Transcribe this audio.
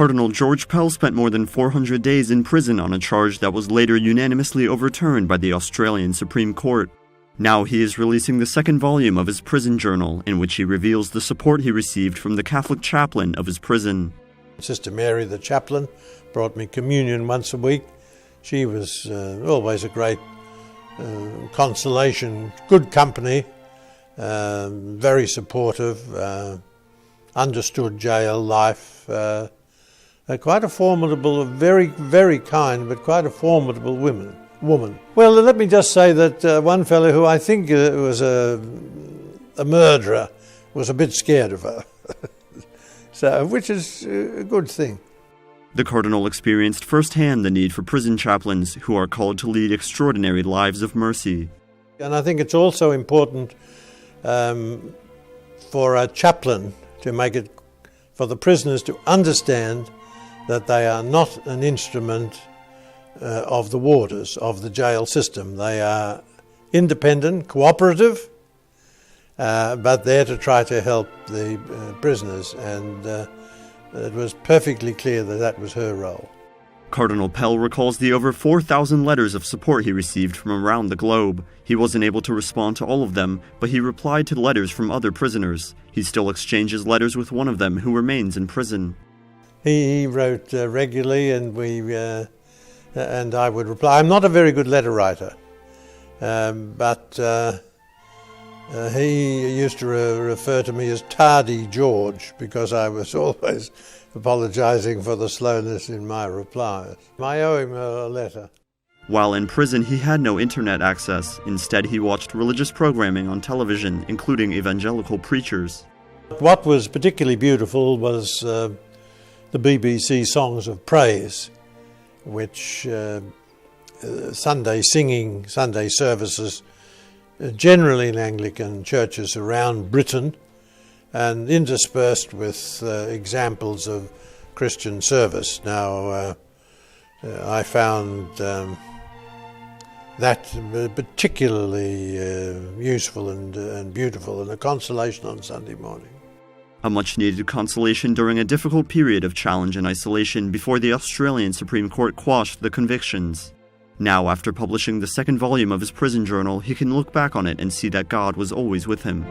Cardinal George Pell spent more than 400 days in prison on a charge that was later unanimously overturned by the Australian Supreme Court. Now he is releasing the second volume of his prison journal, in which he reveals the support he received from the Catholic chaplain of his prison. Sister Mary, the chaplain, brought me communion once a week. She was always a great consolation, good company, very supportive, understood jail life. Quite a formidable, very, very kind, but quite a formidable woman. Well, let me just say that one fellow who I think was a murderer was a bit scared of her, so which is a good thing. The Cardinal experienced firsthand the need for prison chaplains who are called to lead extraordinary lives of mercy. And I think it's also important for a chaplain to make it, for the prisoners to understand that they are not an instrument of the warders, of the jail system. They are independent, cooperative, but there to try to help the prisoners, and it was perfectly clear that that was her role. Cardinal Pell recalls the over 4,000 letters of support he received from around the globe. He wasn't able to respond to all of them, but he replied to letters from other prisoners. He still exchanges letters with one of them who remains in prison. He wrote regularly, and and I would reply. I'm not a very good letter writer, but he used to refer to me as Tardy George because I was always apologizing for the slowness in my replies. I owe him a letter. While in prison, he had no internet access. Instead, he watched religious programming on television, including evangelical preachers. What was particularly beautiful was the BBC Songs of Praise, which Sunday singing, Sunday services, generally in Anglican churches around Britain, and interspersed with examples of Christian service. Now, I found that particularly useful and beautiful, and a consolation on Sunday morning. A much-needed consolation during a difficult period of challenge and isolation before the Australian Supreme Court quashed the convictions. Now, after publishing the second volume of his prison journal, he can look back on it and see that God was always with him.